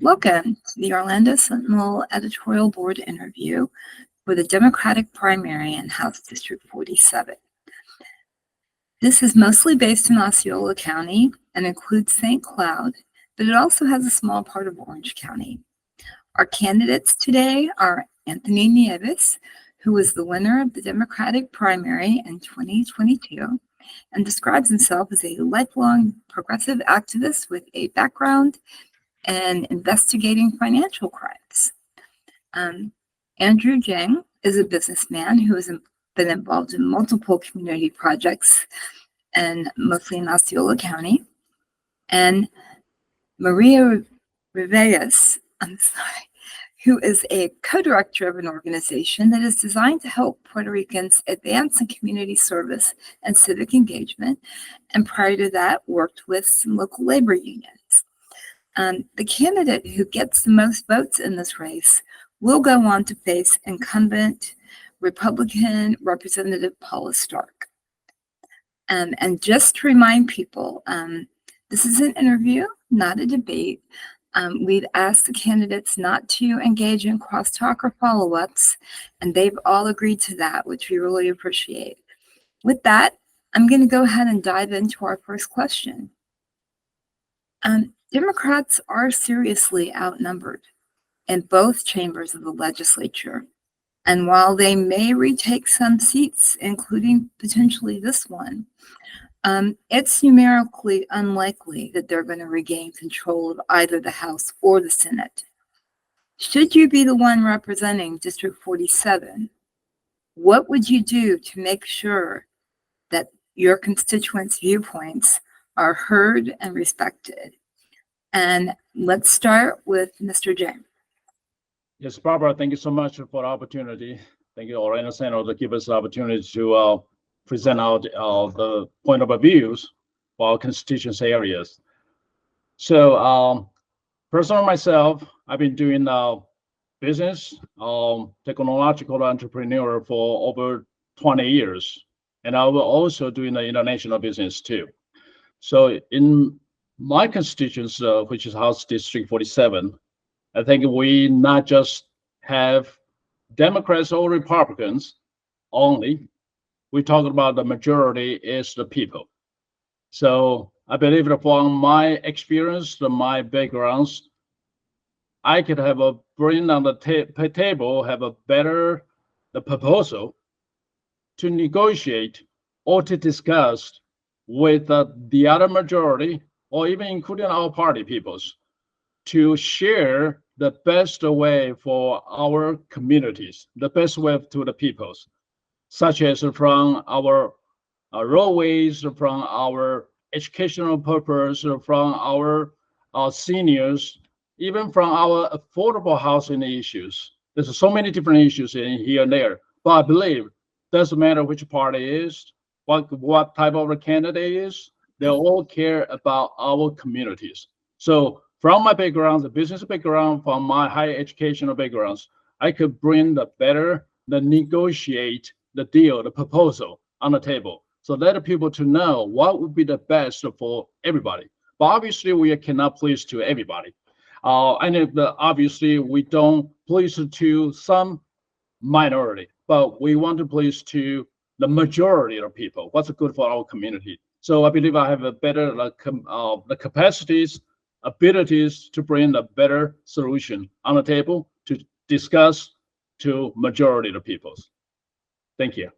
Welcome to the Orlando Sentinel editorial board interview for the Democratic primary in House District 47. This is mostly based in Osceola County and includes St. Cloud, but it also has a small part of Orange County. Our candidates today are Anthony Nieves, who was the winner of the Democratic primary in 2022 and describes himself as a lifelong progressive activist with a background in investigating financial crimes. Andrew Jeng is a businessman who has been involved in multiple community projects, and mostly in Osceola County. And Maria Revelles, who is a co-director of an organization that is designed to help Puerto Ricans advance in community service and civic engagement, and prior to that worked with some local labor unions. The candidate who gets the most votes in this race will go on to face incumbent Republican Representative Paula Stark. And just to remind people, this is an interview, not a debate. We've asked the candidates not to engage in crosstalk or follow-ups, and they've all agreed to that, which we really appreciate. With that, I'm going to go ahead and dive into our first question. Democrats are seriously outnumbered in both chambers of the legislature. And while they may retake some seats, including potentially this one, it's numerically unlikely that they're going to regain control of either the House or the Senate. Should you be the one representing District 47, what would you do to make sure that your constituents' viewpoints are heard and respected? And let's start with Mr. Jeng. Yes, Barbara, thank you so much for the opportunity. Thank you, Orlando Sentinel, to give us the opportunity to present out the point of views for our constituency areas. So, personally myself, I've been doing business, technological entrepreneur for over 20 years. And I will also doing the international business too. So in my constituency, which is House District 47, I think we not just have Democrats or Republicans only. We talk about the majority is the people. So I believe that from my experience, my backgrounds, I could have a bring on the table, have a better the proposal to negotiate or to discuss with the other majority, or even including our party peoples, to share the best way for our communities, the best way to the peoples, such as from our roadways, from our educational purpose, from our seniors, even from our affordable housing issues. There's so many different issues in here and there, but I believe doesn't matter which party is, what type of a candidate is, they all care about our communities. So from my background, the business background, from my higher educational backgrounds, I could bring the better, the negotiate the deal, the proposal on the table. So let people to know what would be the best for everybody. But obviously we cannot please to everybody. And obviously we don't please to some minority, but we want to please to the majority of people. What's good for our community? So I believe I have a better the capacities, abilities to bring a better solution on the table to discuss to majority of the people. Thank you.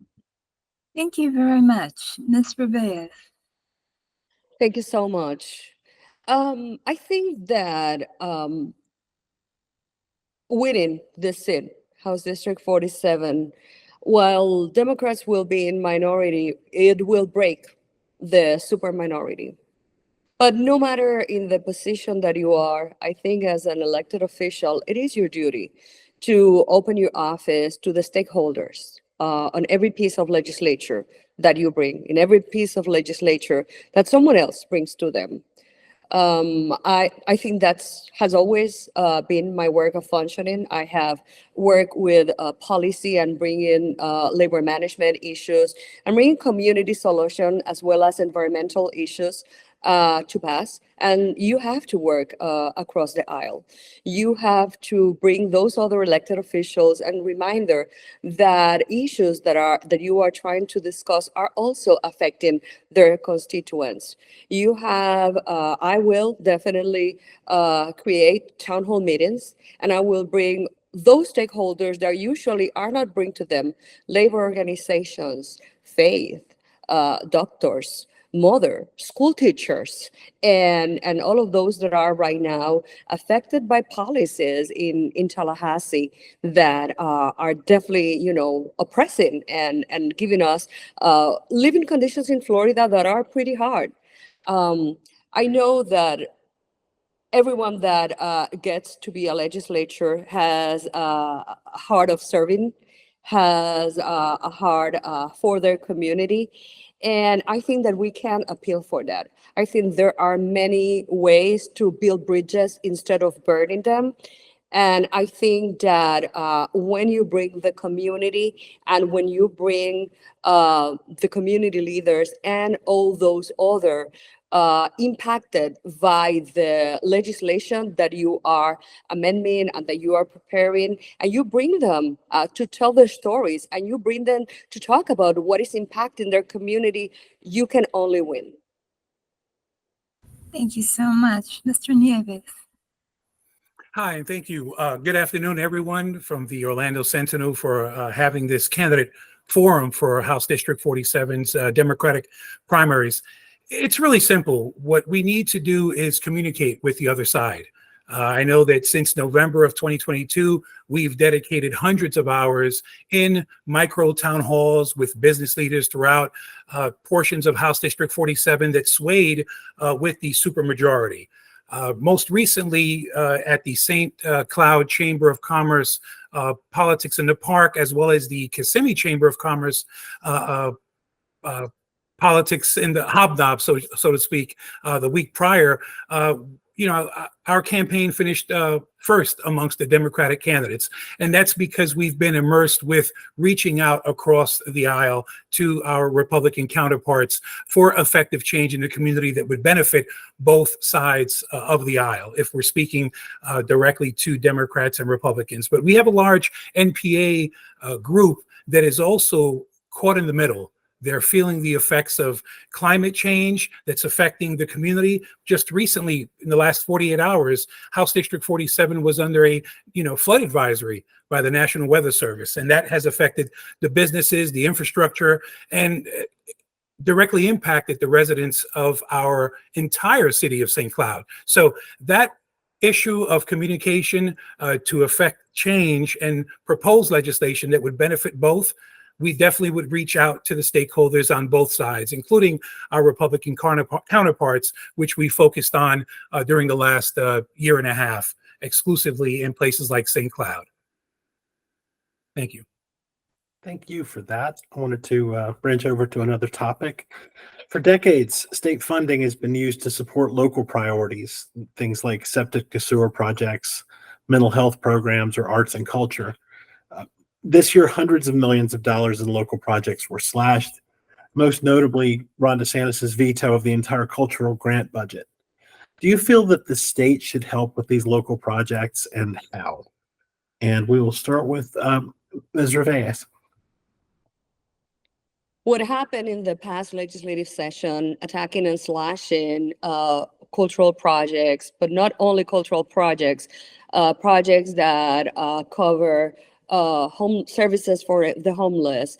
Thank you very much. Ms. Revelles. Thank you so much. I think that winning this seat, House District 47, while Democrats will be in minority, it will break the super minority. But no matter in the position that you are, I think as an elected official, it is your duty to open your office to the stakeholders on every piece of legislature that you bring, in every piece of legislature that someone else brings to them. I think that's has always been my work of functioning. I have worked with policy and bringing labor management issues and bringing community solution as well as environmental issues to pass, and you have to work across the aisle. You have to bring those other elected officials and reminder that issues that you are trying to discuss are also affecting their constituents. You have, I will definitely create town hall meetings, and I will bring those stakeholders that usually are not bring to them, labor organizations, faith, doctors, mother, school teachers, and all of those that are right now affected by policies in Tallahassee that are definitely, oppressing and giving us living conditions in Florida that are pretty hard. I know that everyone that gets to be a legislature has a heart of serving, has a heart for their community. And I think that we can appeal for that. I think there are many ways to build bridges instead of burning them. And I think that when you bring the community and when you bring the community leaders and all those other impacted by the legislation that you are amending and that you are preparing, and you bring them to tell their stories, and you bring them to talk about what is impacting their community, you can only win. Thank you so much. Mr. Nieves. Hi, and thank you. Good afternoon, everyone, from the Orlando Sentinel for having this candidate forum for House District 47's Democratic primaries. It's really simple. What we need to do is communicate with the other side. I know that since November of 2022, we've dedicated hundreds of hours in micro town halls with business leaders throughout portions of House District 47 that swayed with the supermajority. Most recently at the St. Cloud Chamber of Commerce Politics in the Park, as well as the Kissimmee Chamber of Commerce Politics in the Hobnob, so to speak, the week prior. Our campaign finished first amongst the Democratic candidates. And that's because we've been immersed with reaching out across the aisle to our Republican counterparts for effective change in the community that would benefit both sides of the aisle, if we're speaking directly to Democrats and Republicans. But we have a large NPA group that is also caught in the middle. They're feeling the effects of climate change that's affecting the community. Just recently, in the last 48 hours, House District 47 was under a flood advisory by the National Weather Service, and that has affected the businesses, the infrastructure, and directly impacted the residents of our entire city of St. Cloud. So that issue of communication to affect change and propose legislation that would benefit both, we definitely would reach out to the stakeholders on both sides, including our Republican counterparts, which we focused on during the last year and a half, exclusively in places like St. Cloud. Thank you. Thank you for that. I wanted to branch over to another topic. For decades, state funding has been used to support local priorities, things like septic to sewer projects, mental health programs, or arts and culture. This year, hundreds of millions of dollars in local projects were slashed, most notably Ron DeSantis' veto of the entire cultural grant budget. Do you feel that the state should help with these local projects, and how? And we will start with Ms. Revelles. What happened in the past legislative session, attacking and slashing cultural projects, but not only cultural projects, projects that cover home services for the homeless,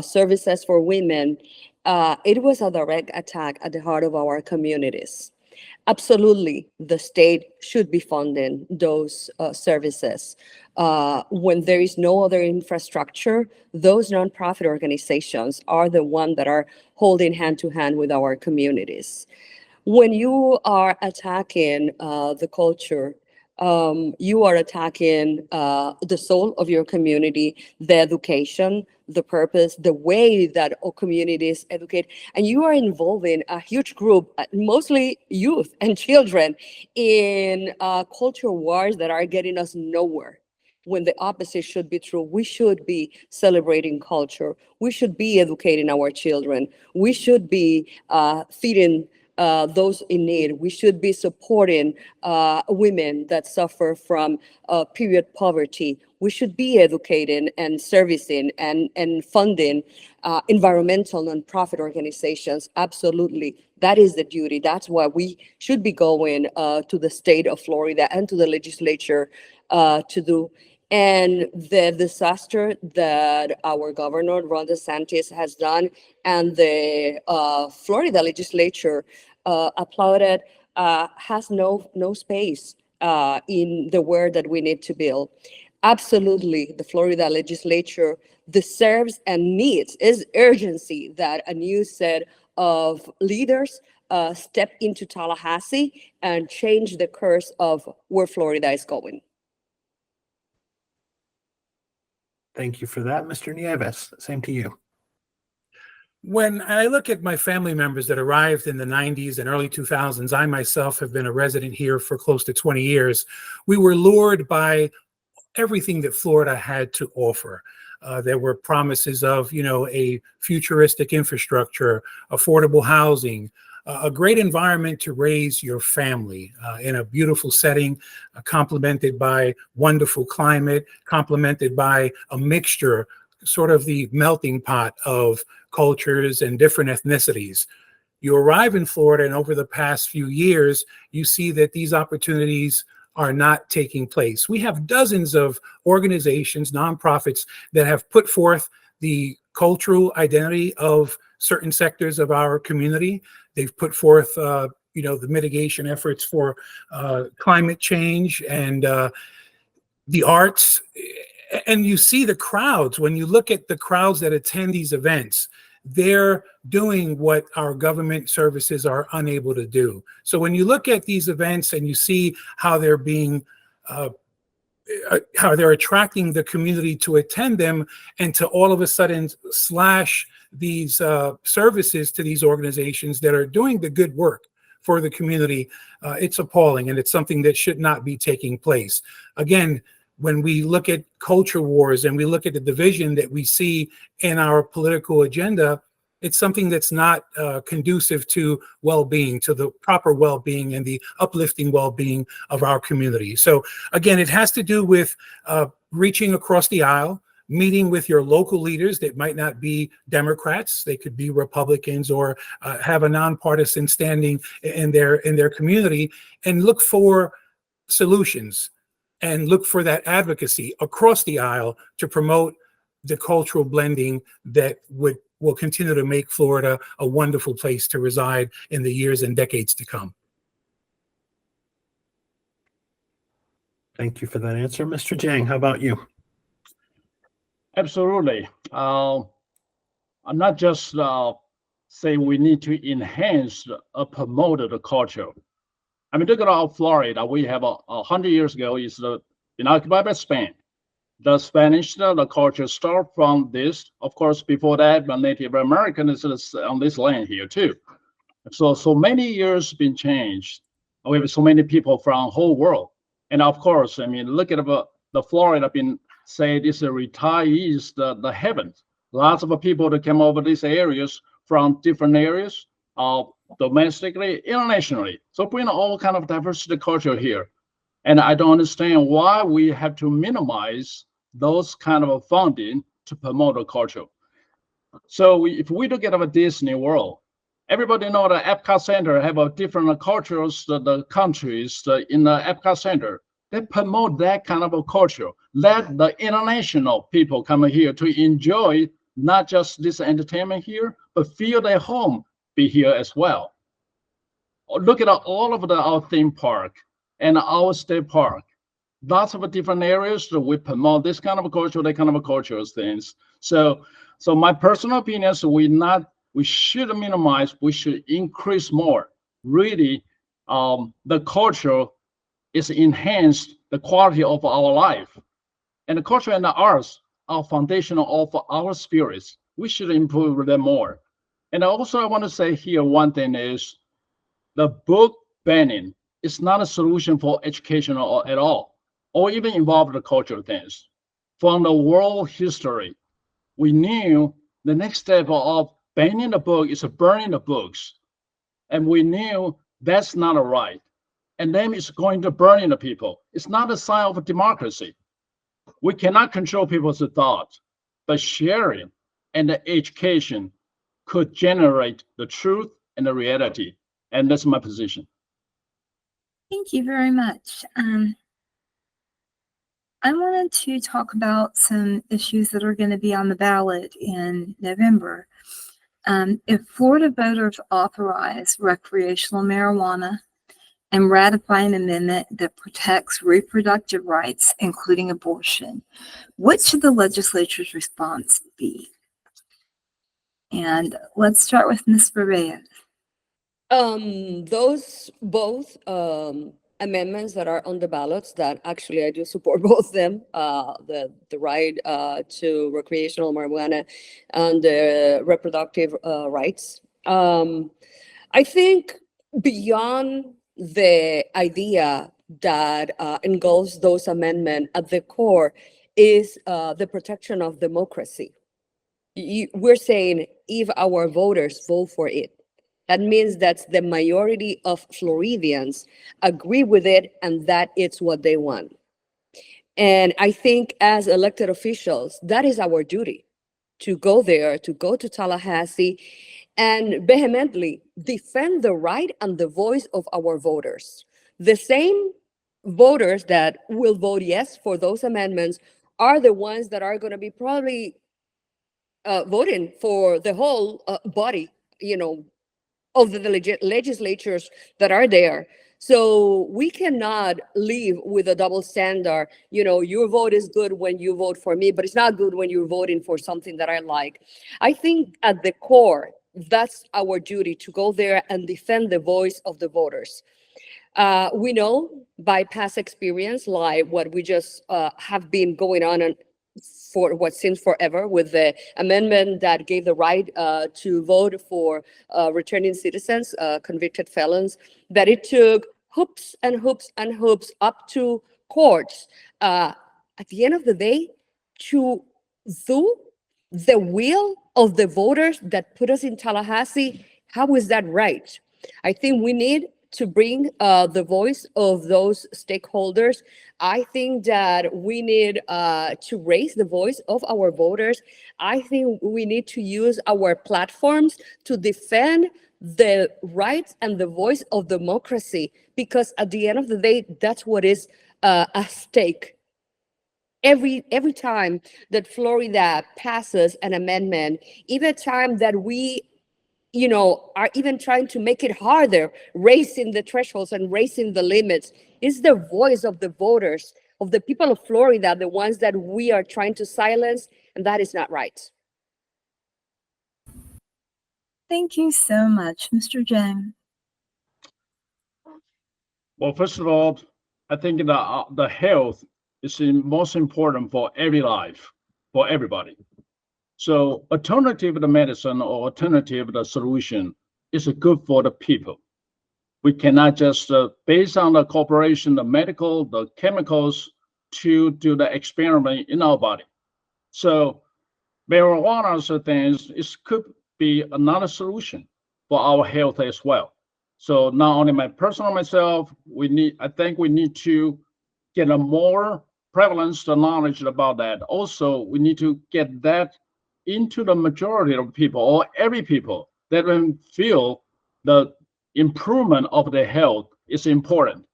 services for women. It was a direct attack at the heart of our communities. Absolutely, the state should be funding those services. When there is no other infrastructure, those nonprofit organizations are the ones that are holding hand to hand with our communities. When you are attacking the culture, you are attacking the soul of your community, the education, the purpose, the way that our communities educate, and you are involving a huge group, mostly youth and children, in culture wars that are getting us nowhere. When the opposite should be true, we should be celebrating culture. We should be educating our children. We should be feeding those in need. We should be supporting women that suffer from period poverty. We should be educating and servicing and funding environmental nonprofit organizations. Absolutely. That is the duty. That's why we should be going to the state of Florida and to the legislature to do. And the disaster that our governor, Ron DeSantis, has done and the Florida legislature applauded has no space in the world that we need to build. Absolutely, the Florida legislature deserves and needs, is urgency that a new set of leaders step into Tallahassee and change the course of where Florida is going. Thank you for that, Mr. Nieves. Same to you. When I look at my family members that arrived in the 90s and early 2000s, I myself have been a resident here for close to 20 years. We were lured by everything that Florida had to offer. There were promises of, a futuristic infrastructure, affordable housing, a great environment to raise your family in a beautiful setting, complemented by wonderful climate, complemented by a mixture, sort of the melting pot of cultures and different ethnicities. You arrive in Florida, and over the past few years, you see that these opportunities are not taking place. We have dozens of organizations, nonprofits, that have put forth the cultural identity of certain sectors of our community. They've put forth, the mitigation efforts for climate change and the arts. And you see the crowds. When you look at the crowds that attend these events, they're doing what our government services are unable to do. So when you look at these events and you see how they're being, how they're attracting the community to attend them, and to all of a sudden slash these services to these organizations that are doing the good work for the community, it's appalling, and it's something that should not be taking place. Again, when we look at culture wars and we look at the division that we see in our political agenda, it's something that's not conducive to well-being, to the proper well-being and the uplifting well-being of our community. So again, it has to do with reaching across the aisle, meeting with your local leaders that might not be Democrats. They could be Republicans or have a nonpartisan standing in their community, and look for solutions and look for that advocacy across the aisle to promote the cultural blending that will continue to make Florida a wonderful place to reside in the years and decades to come. Thank you for that answer. Mr. Jeng, how about you? Absolutely. I'm not just saying we need to enhance or promote the culture. I mean, look at our Florida. We have 100 years ago is been occupied by Spain. The Spanish, the culture start from this. Of course, before that, the Native Americans is on this land here too. So many years been changed. We have so many people from the whole world. And of course, I mean, look at the Florida been say this retirees, the heavens. Lots of people that came over these areas from different areas, domestically, internationally. So bring all kind of diversity culture here. And I don't understand why we have to minimize those kind of funding to promote the culture. So if we look at our Disney World, everybody know the Epcot Center have a different cultures, the countries in the Epcot Center. They promote that kind of a culture. Let the international people come here to enjoy not just this entertainment here, but feel their home be here as well. Look at all of our theme park and our state park. Lots of different areas that we promote this kind of culture, that kind of cultural things. So my personal opinion is we should minimize, we should increase more. Really, the culture is enhanced the quality of our life. And the culture and the arts are foundational of our spirits. We should improve them more. And also I want to say here one thing is the book banning is not a solution for education at all, or even involve the cultural things. From the world history, we knew the next step of banning the book is burning the books. And we knew that's not a right. And then it's going to burn in the people. It's not a sign of democracy. We cannot control people's thoughts, but sharing and the education could generate the truth and the reality. And that's my position. Thank you very much. I wanted to talk about some issues that are going to be on the ballot in November. If Florida voters authorize recreational marijuana and ratify an amendment that protects reproductive rights, including abortion, what should the legislature's response be? And let's start with Ms. Revelles. Those both amendments that are on the ballots, that actually I do support both of them, the right to recreational marijuana and reproductive rights. I think beyond the idea that engulfs those amendments, at the core is the protection of democracy. We're saying if our voters vote for it, that means that the majority of Floridians agree with it and that it's what they want. And I think as elected officials, that is our duty, to go there, to go to Tallahassee and vehemently defend the right and the voice of our voters. The same voters that will vote yes for those amendments are the ones that are going to be probably voting for the whole body, of the legislatures that are there. So we cannot live with a double standard. Your vote is good when you vote for me, but it's not good when you're voting for something that I like. I think at the core, that's our duty, to go there and defend the voice of the voters. We know by past experience, like what we just have been going on and for what seems forever, with the amendment that gave the right to vote for returning citizens, convicted felons, that it took hoops and hoops and hoops up to courts. At the end of the day, to do the will of the voters that put us in Tallahassee, how is that right? I think we need to bring the voice of those stakeholders. I think that we need to raise the voice of our voters. I think we need to use our platforms to defend the rights and the voice of democracy, because at the end of the day, that's what is at stake. Every time that Florida passes an amendment, even time that we are even trying to make it harder, raising the thresholds and raising the limits, is the voice of the voters, of the people of Florida, the ones that we are trying to silence, and that is not right. Thank you so much, Mr. Jeng. Well, first of all, I think the health is the most important for every life, for everybody. So alternative to medicine or alternative to the solution is good for the people. We cannot just based on the corporation, the medical, the chemicals, to do the experiment in our body. So marijuana things could be another solution for our health as well. So not only myself, I think we need to get a more prevalence, the knowledge about that. Also, we need to get that into the majority of people, or every people, that will feel the improvement of their health is important.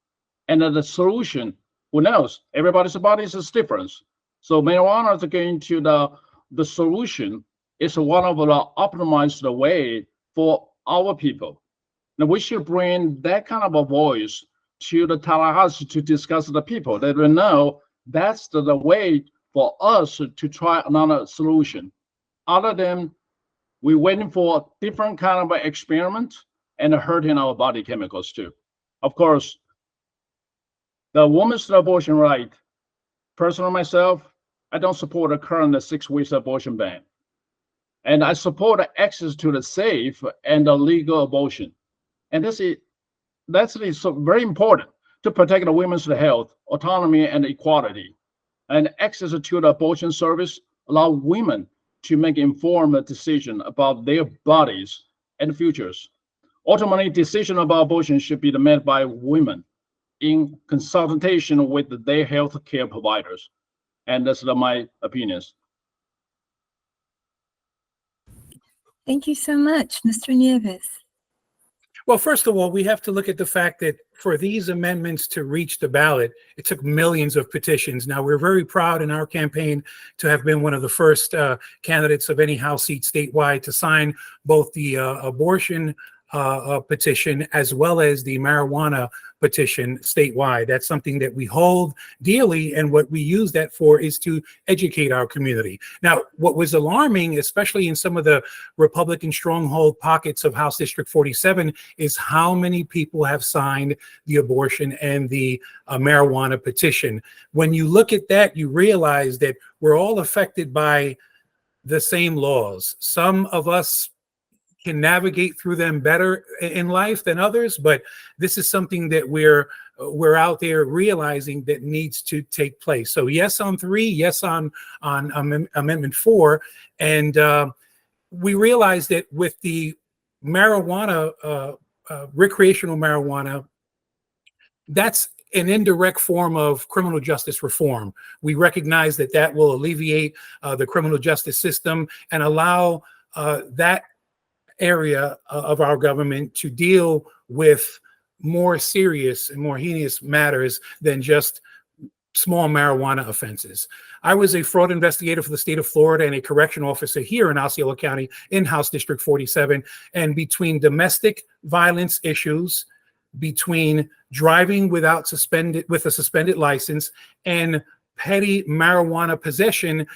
And the solution, who knows? Everybody's body is different. So marijuana is going to the solution is one of the optimized way for our people. Now we should bring that kind of a voice to the Tallahassee to discuss the people. They will know that's the way for us to try another solution. Other than we're waiting for different kind of experiment and hurting our body chemicals too. Of course, the woman's abortion right, personally myself, I don't support the current 6 weeks abortion ban. And I support access to the safe and the legal abortion. And that's so very important to protect the women's health, autonomy, and equality. And access to the abortion service allow women to make informed decision about their bodies and futures. Ultimately, decision about abortion should be made by women in consultation with their health care providers. And that's my opinions. Thank you so much, Mr. Nieves. Well, first of all, we have to look at the fact that for these amendments to reach the ballot, it took millions of petitions. Now, we're very proud in our campaign to have been one of the first candidates of any House seat statewide to sign both the abortion petition as well as the marijuana petition statewide. That's something that we hold dearly, and what we use that for is to educate our community. Now, what was alarming, especially in some of the Republican stronghold pockets of House District 47, is how many people have signed the abortion and the marijuana petition. When you look at that, you realize that we're all affected by the same laws. Some of us can navigate through them better in life than others, but this is something that we're out there realizing that needs to take place. So yes on 3, yes on Amendment 4, and we realize that with the marijuana, recreational marijuana, that's an indirect form of criminal justice reform. We recognize that that will alleviate the criminal justice system and allow that area of our government to deal with more serious and more heinous matters than just small marijuana offenses. I was a fraud investigator for the state of Florida and a correction officer here in Osceola County in House District 47. And between domestic violence issues, between driving with a suspended license, and petty marijuana possession,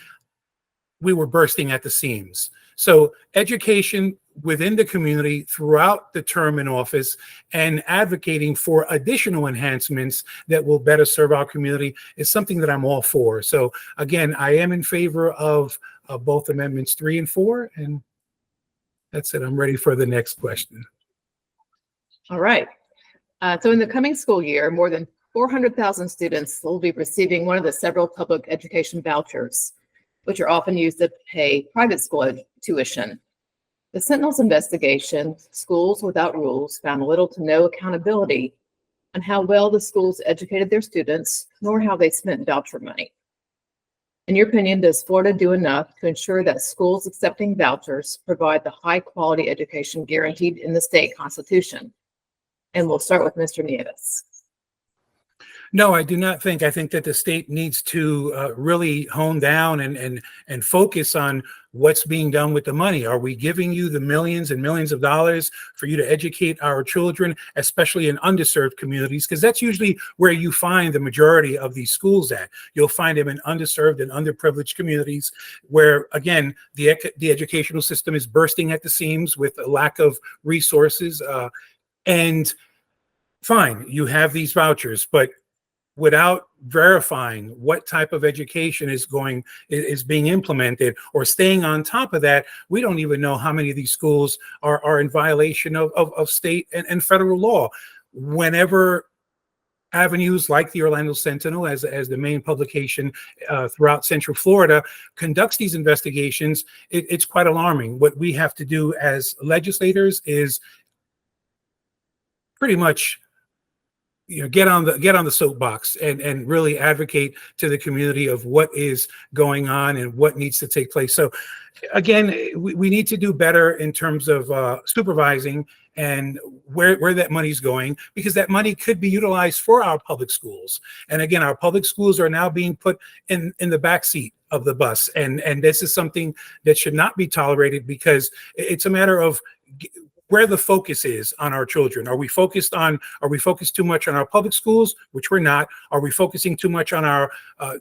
we were bursting at the seams. So education within the community throughout the term in office and advocating for additional enhancements that will better serve our community is something that I'm all for. So again, I am in favor of both amendments 3 and 4, and that's it. I'm ready for the next question. All right. So in the coming school year, more than 400,000 students will be receiving one of the several public education vouchers, which are often used to pay private school tuition. The Sentinel's investigation, Schools Without Rules, found little to no accountability on how well the schools educated their students, nor how they spent voucher money. In your opinion, does Florida do enough to ensure that schools accepting vouchers provide the high-quality education guaranteed in the state constitution? And we'll start with Mr. Nieves. No, I do not think. I think that the state needs to really hone down and focus on what's being done with the money. Are we giving you the millions and millions of dollars for you to educate our children, especially in underserved communities? Because that's usually where you find the majority of these schools at. You'll find them in underserved and underprivileged communities where, again, the educational system is bursting at the seams with a lack of resources. And fine, you have these vouchers, but without verifying what type of education is being implemented or staying on top of that, we don't even know how many of these schools are in violation of state and federal law. Whenever avenues like the Orlando Sentinel, as the main publication throughout Central Florida, conducts these investigations, it's quite alarming. What we have to do as legislators is pretty much get on the soapbox and really advocate to the community of what is going on and what needs to take place. So again, we need to do better in terms of supervising and where that money's going, because that money could be utilized for our public schools. And again, our public schools are now being put in the back seat of the bus. And this is something that should not be tolerated, because it's a matter of where the focus is on our children. Are we focused too much on our public schools, which we're not? Are we focusing too much on our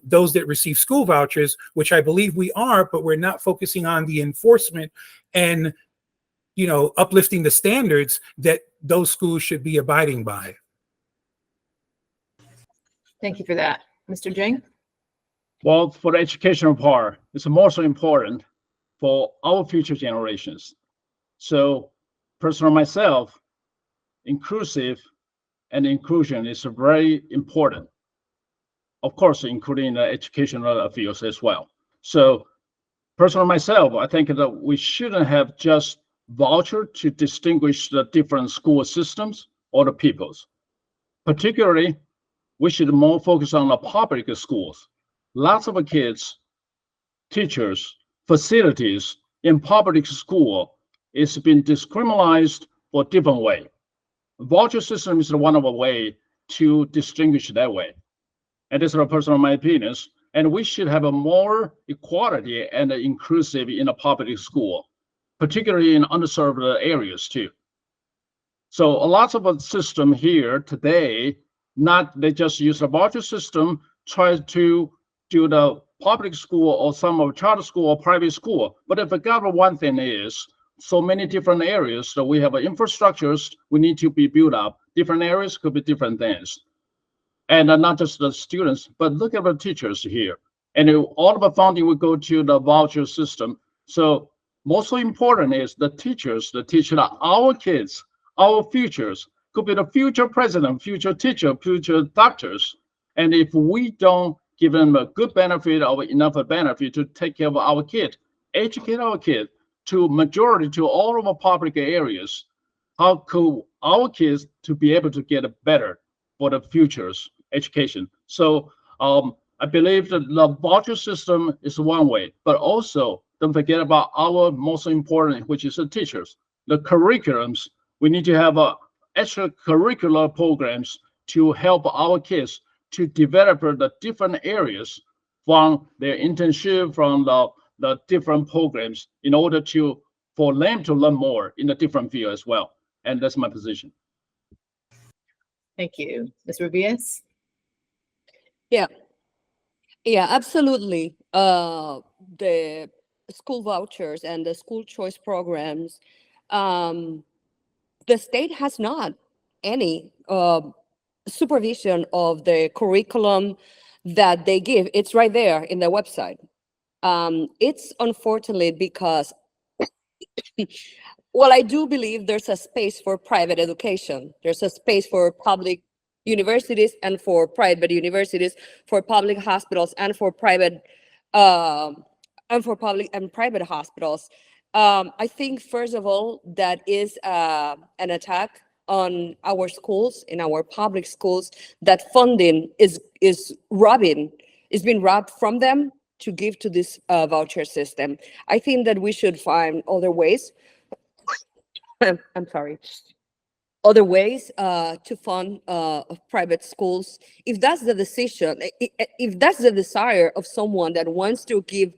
those that receive school vouchers, which I believe we are, but we're not focusing on the enforcement and uplifting the standards that those schools should be abiding by. Thank you for that. Mr. Jeng? Well, for the educational part, it's most important for our future generations. So personally, myself, inclusive and inclusion is very important. Of course, including the educational fields as well. So personally, myself, I think that we shouldn't have just voucher to distinguish the different school systems or the peoples. Particularly, we should more focus on the public schools. Lots of kids, teachers, facilities in public school is being discriminated for different way. Voucher system is one of the way to distinguish that way. And this is a personal my opinions. And we should have a more equality and inclusive in a public school, particularly in underserved areas too. So a lot of the system here today, not they just use a voucher system, try to do the public school or some of charter school or private school. But I forgot one thing is, so many different areas that we have infrastructures we need to be built up. Different areas could be different things. And not just the students, but look at the teachers here. And all of the funding will go to the voucher system. So most important is the teachers that teach our kids, our futures, could be the future president, future teacher, future doctors. And if we don't give them a good benefit or enough benefit to take care of our kid, educate our kid to majority to all of the public areas, how could our kids to be able to get better for the futures education? So I believe that the voucher system is one way, but also don't forget about our most important, which is the teachers. The curriculums, we need to have extracurricular programs to help our kids to develop the different areas from their internship, from the different programs in order for them to learn more in a different field as well. And that's my position. Thank you. Ms. Revelles? Yeah, absolutely. The school vouchers and the school choice programs, the state has not any supervision of the curriculum that they give. It's right there in the website. It's unfortunately because, well, I do believe there's a space for private education. There's a space for public universities and for private universities, for public hospitals and for private public and private hospitals. I think, first of all, that is an attack on our schools, in our public schools, that funding is being robbed from them to give to this voucher system. I think that we should find other ways. I'm sorry. Other ways to fund private schools. If that's the decision, if that's the desire of someone that wants to give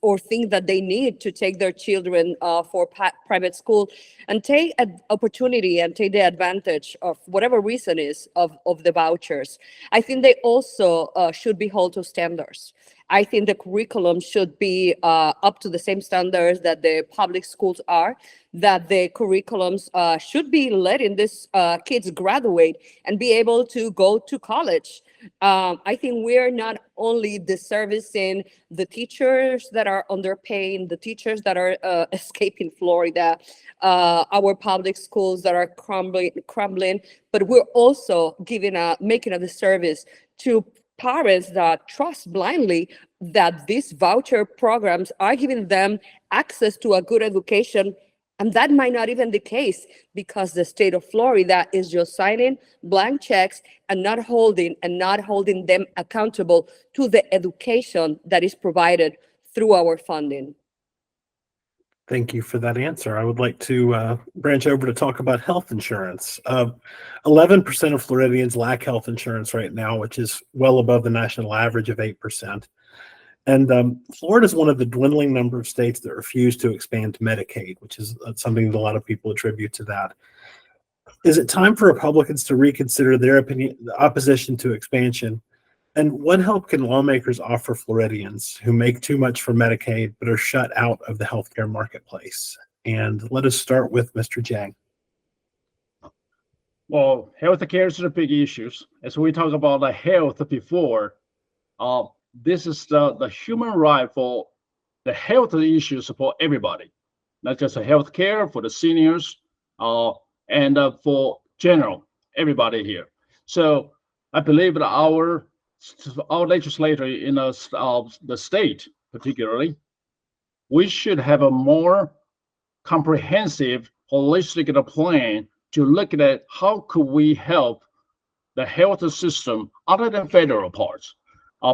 or think that they need to take their children for private school and take an opportunity and take the advantage of whatever reason is of the vouchers, I think they also should be held to standards. I think the curriculum should be up to the same standards that the public schools are, that the curriculums should be letting these kids graduate and be able to go to college. I think we're not only disservicing the teachers that are underpaid, the teachers that are escaping Florida, our public schools that are crumbling, but we're also making a disservice to parents that trust blindly that these voucher programs are giving them access to a good education. And that might not even be the case, because the state of Florida is just signing blank checks and not holding them accountable to the education that is provided through our funding. Thank you for that answer. I would like to branch over to talk about health insurance. 11% of Floridians lack health insurance right now, which is well above the national average of 8%. And Florida is one of the dwindling number of states that refuse to expand Medicaid, which is something that a lot of people attribute to that. Is it time for Republicans to reconsider their opposition to expansion? And what help can lawmakers offer Floridians who make too much for Medicaid but are shut out of the healthcare marketplace? And let us start with Mr. Jeng. Well, healthcare is a big issue. As we talked about the health before, this is the human right for the health issues for everybody, not just the healthcare for the seniors, and for general everybody here. So I believe that our legislator in the state, particularly, we should have a more comprehensive, holistic plan to look at how could we help the health system other than federal parts,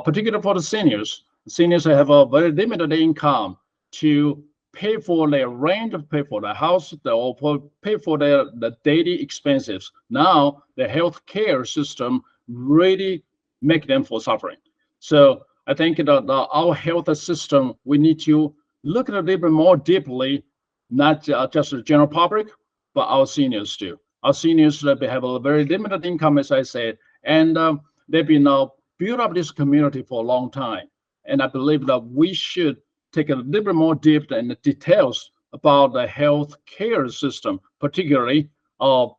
particularly for the seniors. Seniors have a very limited income to pay for their rent, pay for the house, or pay for the daily expenses. Now the healthcare system really make them for suffering. So I think that our health system, we need to look at it a little bit more deeply, not just the general public, but our seniors too. Our seniors, they have a very limited income, as I said, and they've been built up this community for a long time. And I believe that we should take a little bit more deep in the details about the health care system, particularly of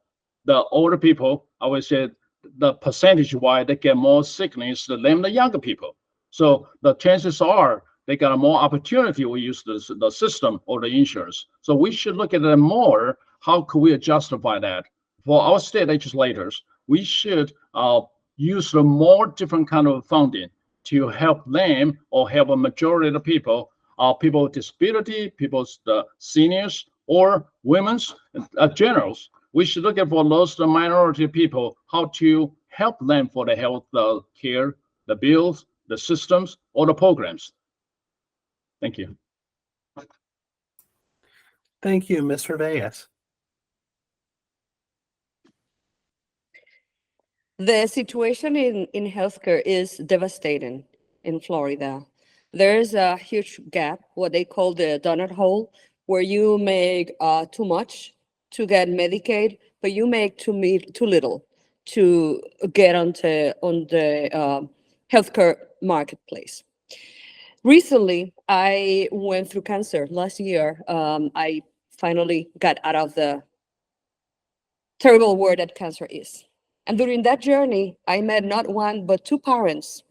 the older people. I would say the percentage why they get more sickness than the younger people. So the chances are they got more opportunity we use the system or the insurance. So we should look at it more. How could we justify that? For our state legislators, we should use the more different kind of funding to help them or help a majority of the people, people with disability, the seniors or women's generals. We should look at for those the minority people, how to help them for the health care, the bills, the systems, or the programs. Thank you. Thank you, Ms. Revelles. The situation in healthcare is devastating in Florida. There's a huge gap, what they call the donut hole, where you make too much to get Medicaid, but you make too little to get on the healthcare marketplace. Recently, I went through cancer. Last year, I finally got out of the terrible word that cancer is. And during that journey, I met not one, but two parents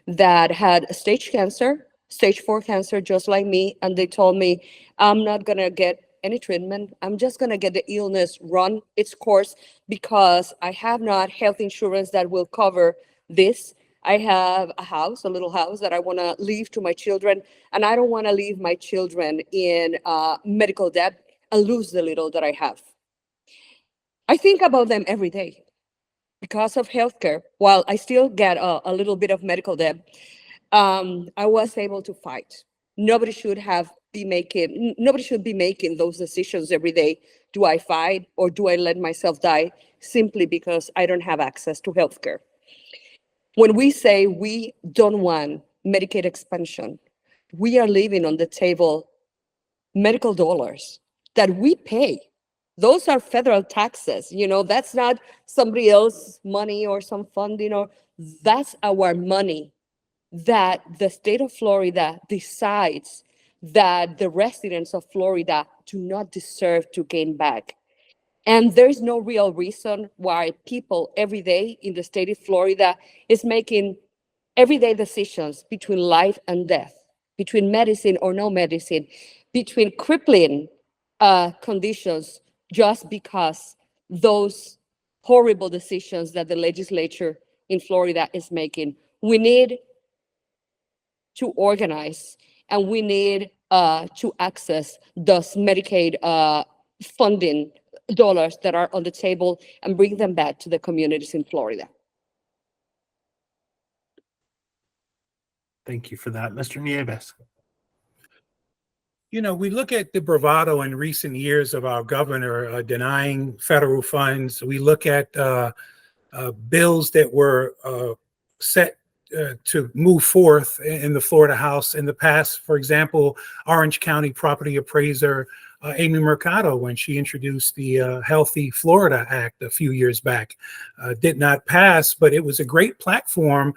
that had stage cancer, stage 4 cancer, just like me. And they told me, I'm not going to get any treatment. I'm just going to get the illness run its course because I have not health insurance that will cover this. I have a house, a little house that I want to leave to my children. And I don't want to leave my children in medical debt and lose the little that I have. I think about them every day. Because of healthcare, while I still get a little bit of medical debt, I was able to fight. Nobody should be making those decisions every day. Do I fight or do I let myself die simply because I don't have access to healthcare? When we say we don't want Medicaid expansion, we are leaving on the table medical dollars that we pay. Those are federal taxes. That's not somebody else's money or some funding, or that's our money that the state of Florida decides that the residents of Florida do not deserve to gain back. And there's no real reason why people every day in the state of Florida is making everyday decisions between life and death, between medicine or no medicine, between crippling conditions, just because those horrible decisions that the legislature in Florida is making. We need to organize and we need to access those Medicaid funding dollars that are on the table and bring them back to the communities in Florida. Thank you for that, Mr. Nieves. We look at the bravado in recent years of our governor denying federal funds. We look at bills that were set to move forth in the Florida House in the past. For example, Orange County property appraiser Amy Mercado, when she introduced the Healthy Florida Act a few years back, did not pass, but it was a great platform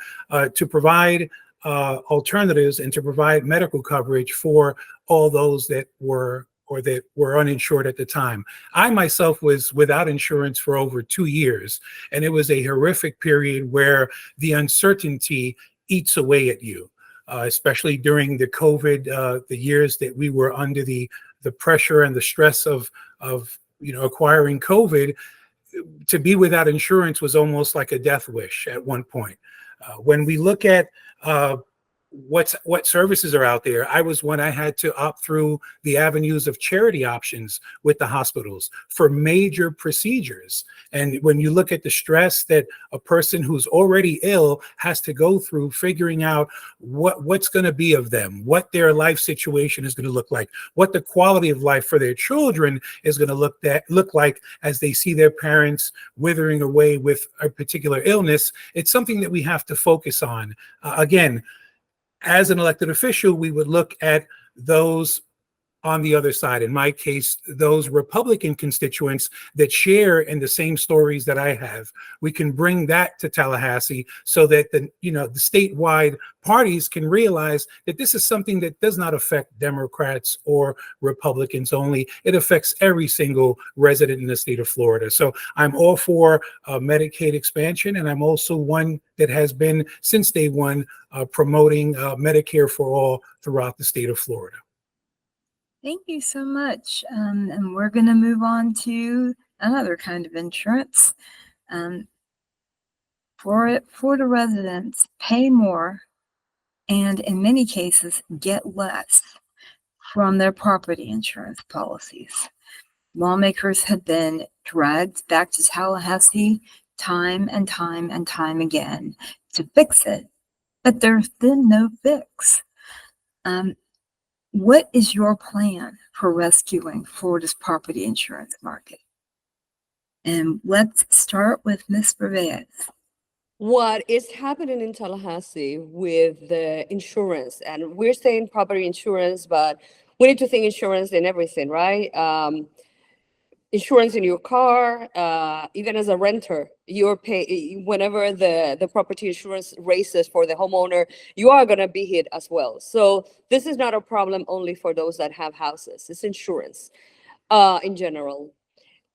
to provide alternatives and to provide medical coverage for all those that were uninsured at the time. I myself was without insurance for over 2 years, and it was a horrific period where the uncertainty eats away at you, especially during the COVID, the years that we were under the pressure and the stress of acquiring COVID. To be without insurance was almost like a death wish at one point. When we look at what services are out there. I had to opt through the avenues of charity options with the hospitals for major procedures. And when you look at the stress that a person who's already ill has to go through, figuring out what's going to be of them, what their life situation is going to look like, what the quality of life for their children is going to look like as they see their parents withering away with a particular illness, it's something that we have to focus on. Again, as an elected official, we would look at those on the other side. In my case, those Republican constituents that share in the same stories that I have. We can bring that to Tallahassee so that the statewide parties can realize that this is something that does not affect Democrats or Republicans only. It affects every single resident in the state of Florida. So I'm all for Medicaid expansion, and I'm also one that has been since day one promoting Medicare for all throughout the state of Florida. Thank you so much. And we're going to move on to another kind of insurance. Florida residents pay more and in many cases get less from their property insurance policies. Lawmakers have been dragged back to Tallahassee time and time and time again to fix it, but there's been no fix. What is your plan for rescuing Florida's property insurance market? And let's start with Ms. Revelles. What is happening in Tallahassee with the insurance, and we're saying property insurance, but we need to think insurance in everything, right? Insurance in your car, even as a renter, you're pay whenever the property insurance raises for the homeowner, you are going to be hit as well. So this is not a problem only for those that have houses. It's insurance in general.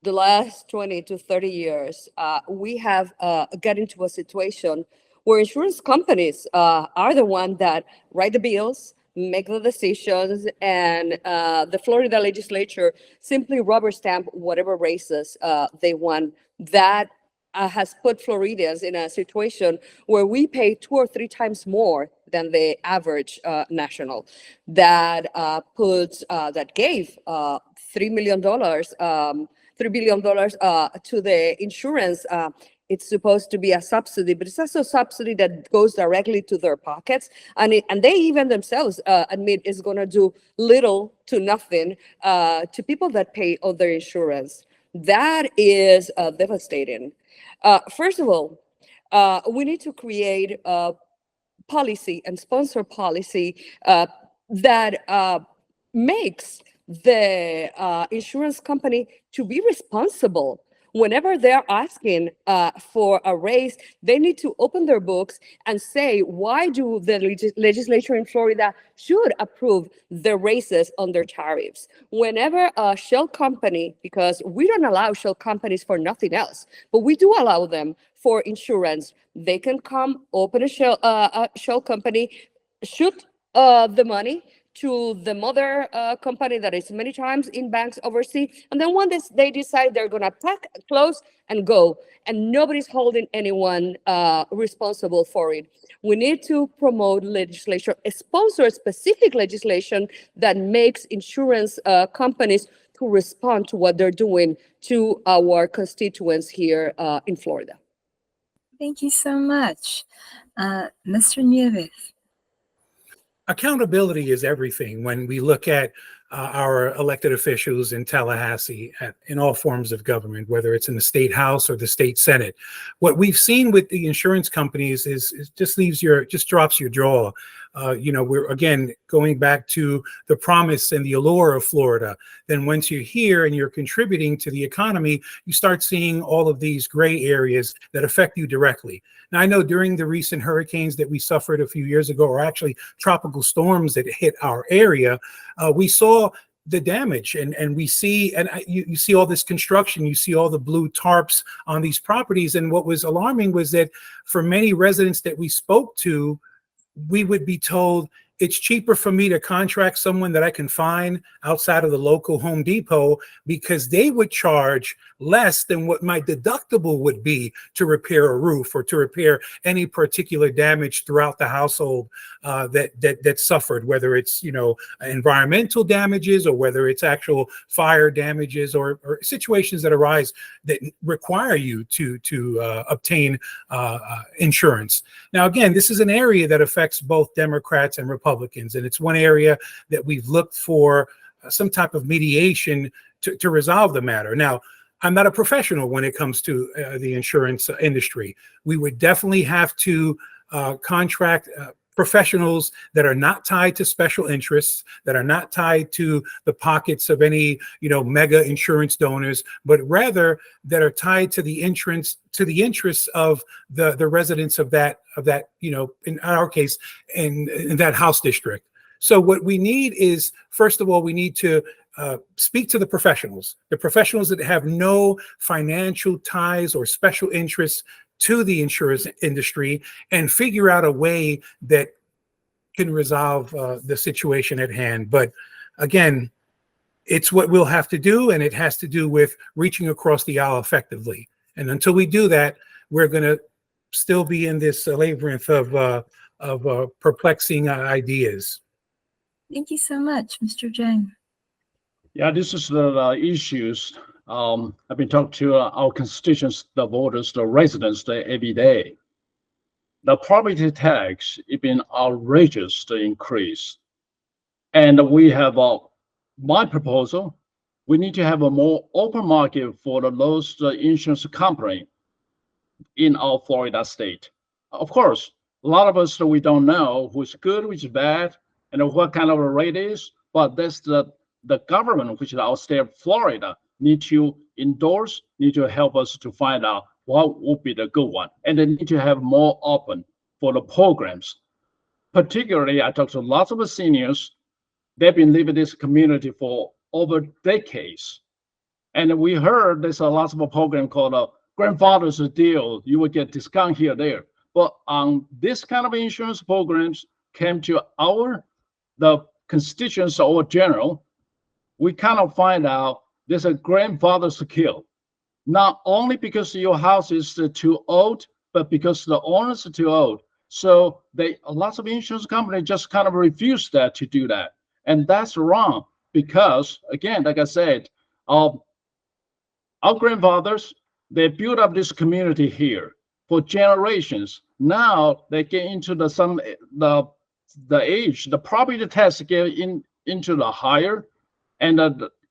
The last 20 to 30 years, we have got into a situation where insurance companies are the ones that write the bills, make the decisions, and the Florida legislature simply rubber stamp whatever raises they want. That has put Floridians in a situation where we pay 2 or 3 times more than the average national. That gave $3 billion to the insurance. It's supposed to be a subsidy, but it's also a subsidy that goes directly to their pockets. And they even themselves admit it's going to do little to nothing to people that pay other insurance. That is devastating. First of all, we need to create a policy and sponsor policy that makes the insurance company to be responsible. Whenever they're asking for a raise, they need to open their books and say, why do the legislature in Florida should approve the raises on their tariffs? Whenever a shell company, because we don't allow shell companies for nothing else, but we do allow them for insurance, they can come open a shell company, shoot the money to the mother company that is many times in banks overseas. And then one day they decide they're going to pack, close, and go. And nobody's holding anyone responsible for it. We need to promote legislation, sponsor specific legislation that makes insurance companies to respond to what they're doing to our constituents here in Florida. Thank you so much. Mr. Nieves. Accountability is everything when we look at our elected officials in Tallahassee in all forms of government, whether it's in the state house or the state senate. What we've seen with the insurance companies is just drops your jaw. We're again going back to the promise and the allure of Florida. Then once you're here and you're contributing to the economy, you start seeing all of these gray areas that affect you directly. Now, I know during the recent hurricanes that we suffered a few years ago, or actually tropical storms that hit our area, we saw the damage, and we see, and you see all this construction, you see all the blue tarps on these properties. And what was alarming was that for many residents that we spoke to, we would be told, it's cheaper for me to contract someone that I can find outside of the local Home Depot, because they would charge less than what my deductible would be to repair a roof or to repair any particular damage throughout the household that suffered, whether it's, environmental damages or whether it's actual fire damages or situations that arise that require you to obtain insurance. Now, again, this is an area that affects both Democrats and Republicans, and it's one area that we've looked for some type of mediation to resolve the matter. Now, I'm not a professional when it comes to the insurance industry. We would definitely have to contract professionals that are not tied to special interests, that are not tied to the pockets of any, mega insurance donors, but rather that are tied to the interests of the residents of that, in our case, in that house district. So what we need is, first of all, we need to speak to the professionals that have no financial ties or special interests to the insurance industry, and figure out a way that can resolve the situation at hand. But again, it's what we'll have to do, and it has to do with reaching across the aisle effectively. And until we do that, we're going to still be in this labyrinth of perplexing ideas. Thank you so much, Mr. Jeng. Yeah, this is the issues. I've been talking to our constituents, the voters, the residents every day. The property tax has been outrageous to increase. And we have my proposal, we need to have a more open market for those insurance company in our Florida state. Of course, a lot of us, we don't know who's good, which is bad, and what kind of a rate is, but that's the government, which is our state of Florida, need to endorse, need to help us to find out what would be the good one. And they need to have more open for the programs. Particularly, I talked to lots of seniors. They've been living in this community for over decades. And we heard there's a lot of a program called a grandfather's deal. You will get discount here, there. But on this kind of insurance programs came to the constituents or general, we kind of find out there's a grandfather's kill. Not only because your house is too old, but because the owners are too old. So lots of insurance companies just kind of refuse to do that. And that's wrong because, again, like I said, our grandfathers, they built up this community here for generations. Now they get into the age, the property tax get into the higher, and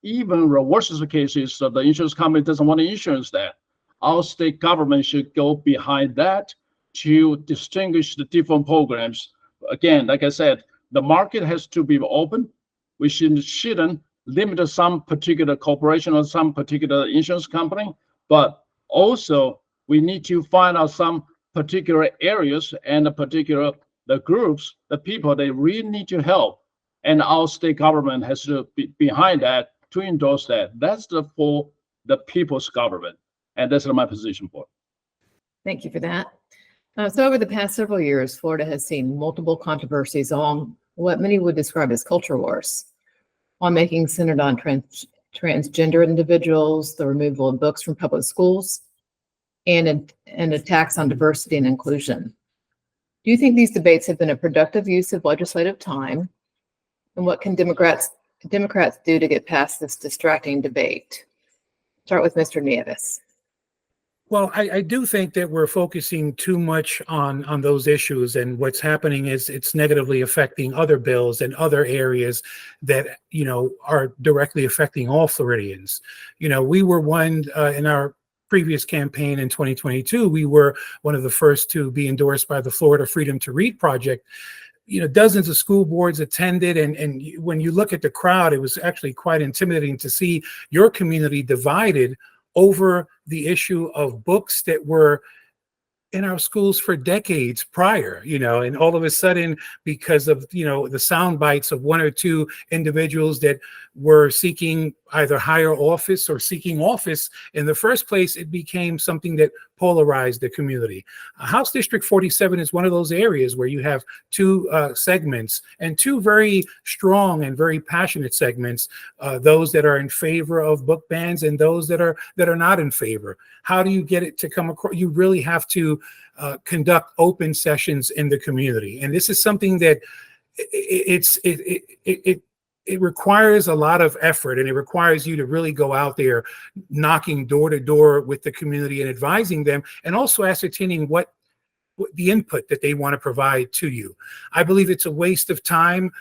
even the worst of the cases, the insurance company doesn't want to insure that. Our state government should go behind that to distinguish the different programs. Again, like I said, the market has to be open. We shouldn't limit some particular corporation or some particular insurance company, but also we need to find out some particular areas and the groups, the people they really need to help. And our state government has to be behind that to endorse that. That's for the people's government. And that's my position for it. Thank you for that. So over the past several years, Florida has seen multiple controversies on what many would describe as culture wars, lawmaking centered on transgender individuals, the removal of books from public schools, and attacks on diversity and inclusion. Do you think these debates have been a productive use of legislative time? And what can Democrats do to get past this distracting debate? Start with Mr. Nieves. Well, I do think that we're focusing too much on those issues, and what's happening is it's negatively affecting other bills and other areas that, are directly affecting all Floridians. We were one in our previous campaign in 2022, we were one of the first to be endorsed by the Florida Freedom to Read Project. Dozens of school boards attended, and when you look at the crowd, it was actually quite intimidating to see your community divided over the issue of books that were in our schools for decades prior, and all of a sudden, because of, the sound bites of one or two individuals that were seeking either higher office or seeking office in the first place, it became something that polarize the community. House District 47 is one of those areas where you have two segments, and two very strong and very passionate segments, those that are in favor of book bans and those that are not in favor. How do you get it to come across? You really have to conduct open sessions in the community, and this is something that it requires a lot of effort, and it requires you to really go out there knocking door to door with the community and advising them, and also ascertaining what the input that they want to provide to you. I believe it's a waste of time.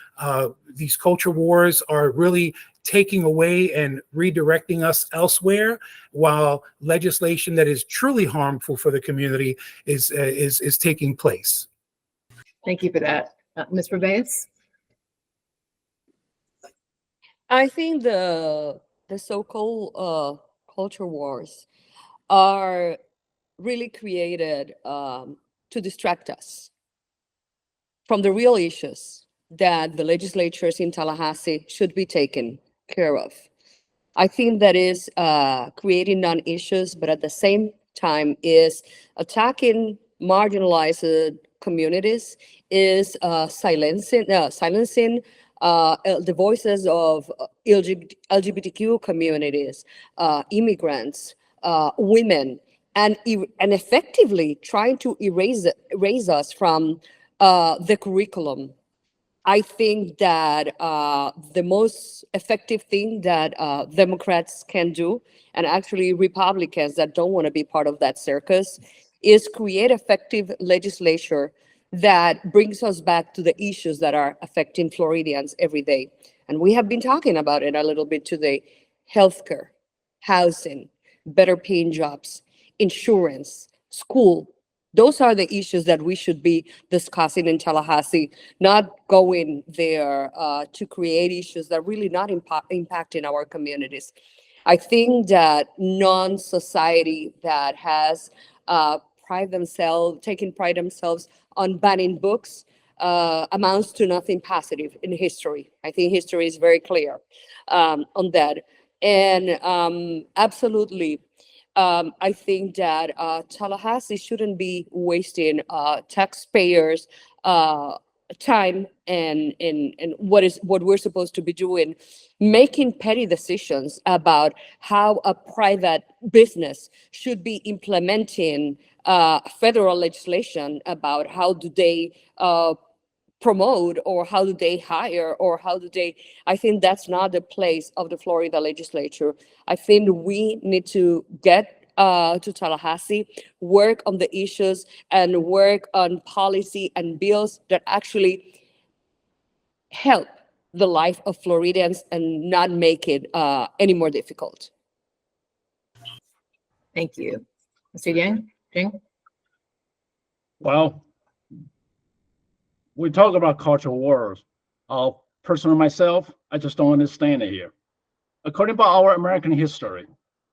These culture wars are really taking away and redirecting us elsewhere, while legislation that is truly harmful for the community is taking place. Thank you for that. Ms. Revelles? I think the so-called culture wars are really created to distract us from the real issues that the legislatures in Tallahassee should be taken care of. I think that is creating non-issues, but at the same time is attacking marginalized communities, is silencing the voices of LGBTQ communities, immigrants, women, and effectively trying to erase us from the curriculum. I think that the most effective thing that Democrats can do, and actually Republicans that don't want to be part of that circus, is create effective legislature that brings us back to the issues that are affecting Floridians every day. And we have been talking about it a little bit today: healthcare, housing, better paying jobs, insurance, school. Those are the issues that we should be discussing in Tallahassee, not going there to create issues that really not impacting our communities. I think that non-society that has taken pride themselves on banning books amounts to nothing positive in history. I think history is very clear on that. And absolutely, I think that Tallahassee shouldn't be wasting taxpayers' time and what we're supposed to be doing, making petty decisions about how a private business should be implementing federal legislation about how do they promote, or how do they hire, or how do they. I think that's not the place of the Florida legislature. I think we need to get to Tallahassee, work on the issues, and work on policy and bills that actually help the life of Floridians and not make it any more difficult. Thank you. Mr. Jeng? Well, we talk about cultural wars. Personally, myself, I just don't understand it here. According to our American history,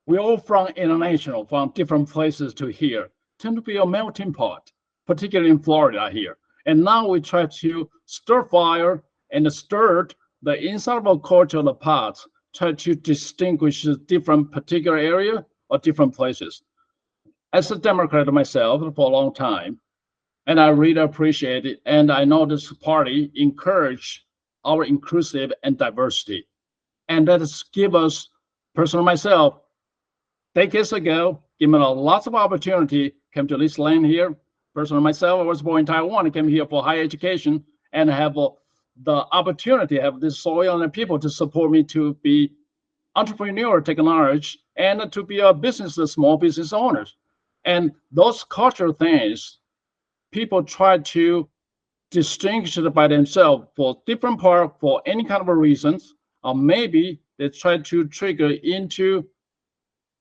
we all from international, from different places to here, tend to be a melting pot, particularly in Florida here. And now we try to stir fire and stir the inside of our culture, the pot, try to distinguish different particular area or different places. As a Democrat myself for a long time, and I really appreciate it, and I know this party encourage our inclusive and diversity. And that has given us, personally myself, decades ago, given a lots of opportunity, came to this land here. Personally myself, I was born in Taiwan, came here for higher education, and have the opportunity, have this soil and people to support me to be entrepreneur, take knowledge, and to be a small business owners. And those cultural things, people try to distinguish it by themselves for different part, for any kind of a reasons, or maybe they try to trigger into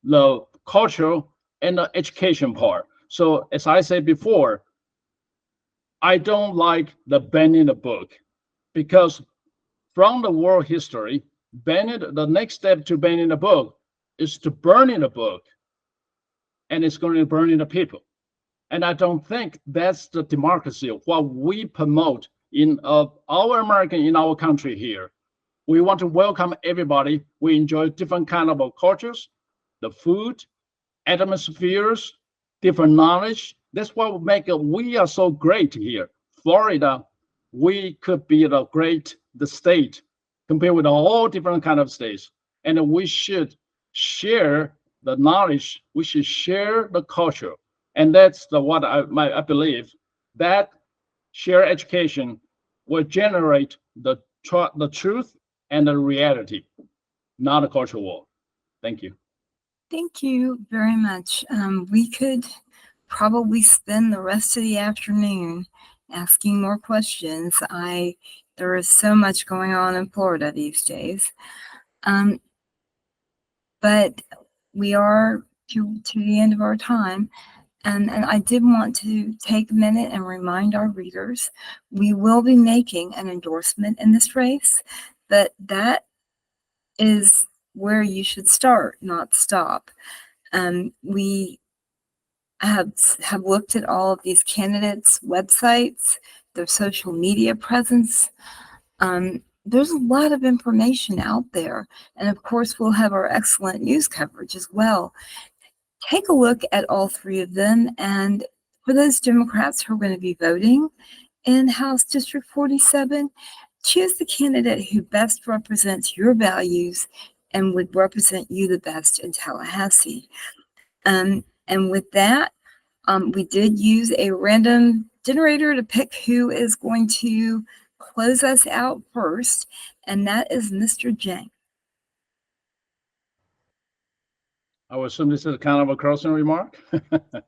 the cultural and the education part. So as I said before, I don't like the banning the book, because from the world history, the next step to banning the book is to burning the book, and it's going to burn the people. And I don't think that's the democracy of what we promote in our American, in our country here. We want to welcome everybody. We enjoy different kind of cultures, the food, atmospheres, different knowledge. That's what make it, we are so great here. Florida, we could be the state compared with all different kind of states. And we should share the knowledge. We should share the culture. And that's what I believe, that shared education will generate the truth and the reality, not a cultural war. Thank you. Thank you very much. We could probably spend the rest of the afternoon asking more questions. There is so much going on in Florida these days. But we are to the end of our time. And I did want to take a minute and remind our readers, we will be making an endorsement in this race, but that is where you should start, not stop. We have looked at all of these candidates' websites, their social media presence. There's a lot of information out there. And of course, we'll have our excellent news coverage as well. Take a look at all three of them. And for those Democrats who are going to be voting in House District 47, choose the candidate who best represents your values and would represent you the best in Tallahassee. And with that, we did use a random generator to pick who is going to close us out first, and that is Mr. Jeng. I would assume this is kind of a closing remark.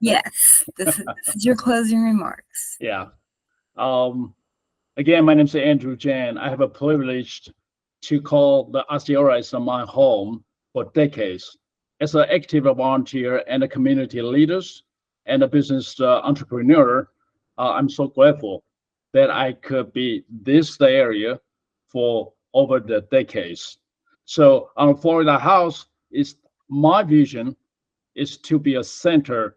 Yes, this is your closing remarks. Yeah. Again, my name is Andrew Jeng. I have a privilege to call the Osceola as my home for decades. As an active volunteer and a community leaders and a business entrepreneur, I'm so grateful that I could be this area for over the decades. So on Florida House, my vision is to be a center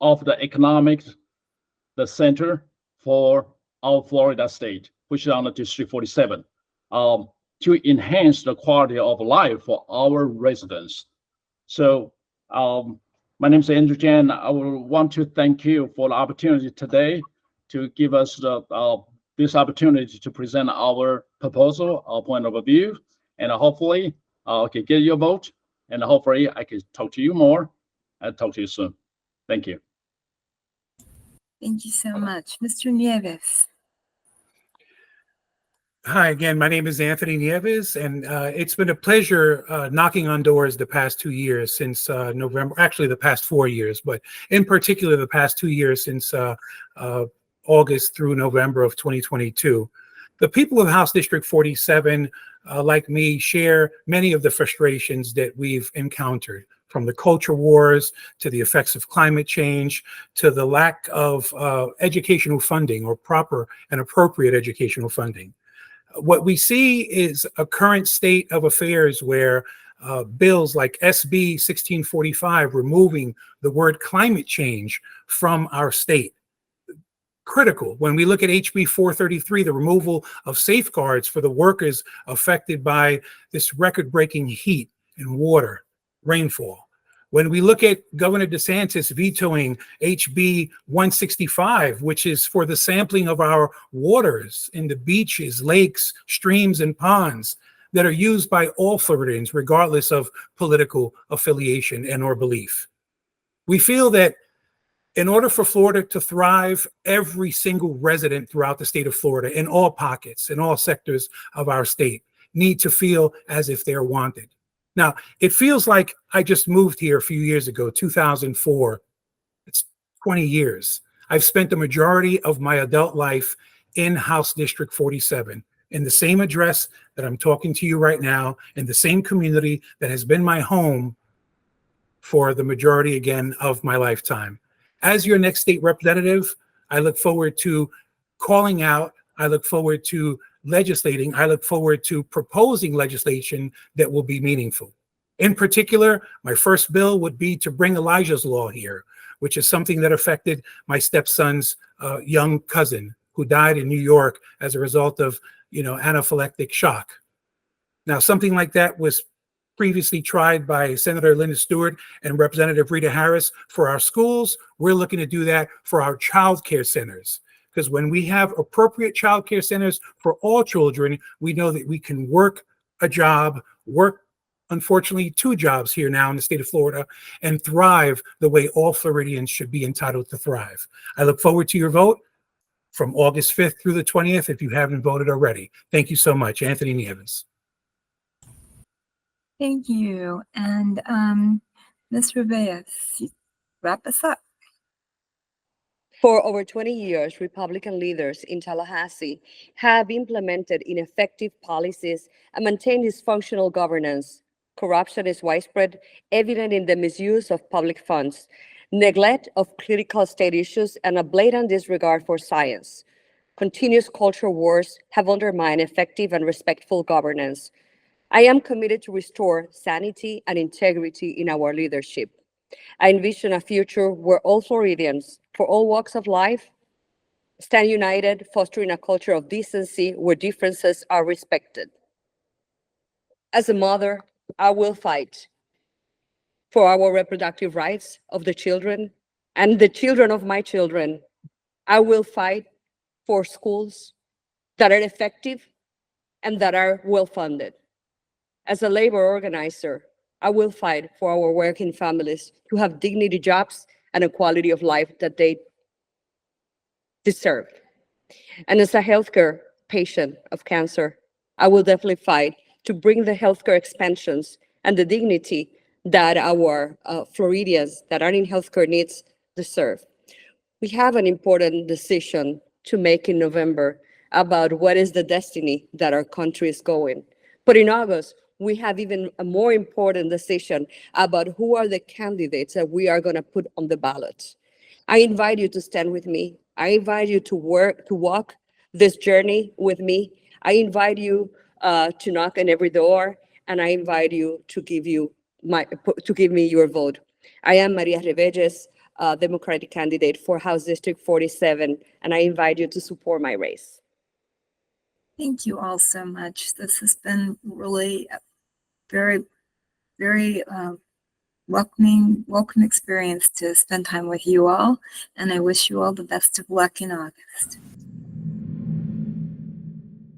of the economics, the center for our Florida state, which is on the District 47, to enhance the quality of life for our residents. So my name is Andrew Jeng. I would want to thank you for the opportunity today to give us this opportunity to present our proposal, our point of view, and hopefully I can get your vote, and hopefully I can talk to you more. I'll talk to you soon. Thank you. Thank you so much. Mr. Nieves. Hi again, my name is Anthony Nieves, and it's been a pleasure knocking on doors the past 2 years since November, actually the past 4 years, but in particular the past 2 years since August through November of 2022. The people of House District 47, like me, share many of the frustrations that we've encountered, from the culture wars to the effects of climate change to the lack of educational funding or proper and appropriate educational funding. What we see is a current state of affairs where bills like SB 1645, removing the word climate change from our state, critical. When we look at HB 433, the removal of safeguards for the workers affected by this record-breaking heat and water, rainfall. When we look at Governor DeSantis vetoing HB 165, which is for the sampling of our waters in the beaches, lakes, streams, and ponds that are used by all Floridians, regardless of political affiliation and or belief. We feel that in order for Florida to thrive, every single resident throughout the state of Florida, in all pockets, in all sectors of our state, need to feel as if they're wanted. Now, it feels like I just moved here a few years ago, 2004. It's 20 years. I've spent the majority of my adult life in House District 47, in the same address that I'm talking to you right now, in the same community that has been my home for the majority, again, of my lifetime. As your next state representative, I look forward to calling out, I look forward to legislating, I look forward to proposing legislation that will be meaningful. In particular, my first bill would be to bring Elijah's Law here, which is something that affected my stepson's young cousin who died in New York as a result of, anaphylactic shock. Now, something like that was previously tried by Senator Linda Stewart and Representative Rita Harris for our schools, we're looking to do that for our child care centers. Because when we have appropriate child care centers for all children, we know that we can work a job, work, unfortunately, 2 jobs here now in the state of Florida, and thrive the way all Floridians should be entitled to thrive. I look forward to your vote from August 5th through the 20th if you haven't voted already. Thank you so much. Anthony Nieves. Thank you. And Ms. Revelles, wrap us up. For over 20 years, Republican leaders in Tallahassee have implemented ineffective policies and maintained dysfunctional governance. Corruption is widespread, evident in the misuse of public funds, neglect of critical state issues, and a blatant disregard for science. Continuous culture wars have undermined effective and respectful governance. I am committed to restore sanity and integrity in our leadership. I envision a future where all Floridians, for all walks of life, stand united, fostering a culture of decency where differences are respected. As a mother, I will fight for our reproductive rights of the children and the children of my children. I will fight for schools that are effective and that are well-funded. As a labor organizer, I will fight for our working families to have dignity jobs and a quality of life that they deserve. And as a healthcare patient of cancer, I will definitely fight to bring the healthcare expansions and the dignity that our Floridians that are in healthcare needs deserve. We have an important decision to make in November about what is the destiny that our country is going. But in August, we have even a more important decision about who are the candidates that we are going to put on the ballot. I invite you to stand with me. I invite you to walk this journey with me. I invite you to knock on every door, and I invite you to give me your vote. I am Maria Revelles, Democratic candidate for House District 47, and I invite you to support my race. Thank you all so much. This has been really a very, very welcome experience to spend time with you all, and I wish you all the best of luck in August.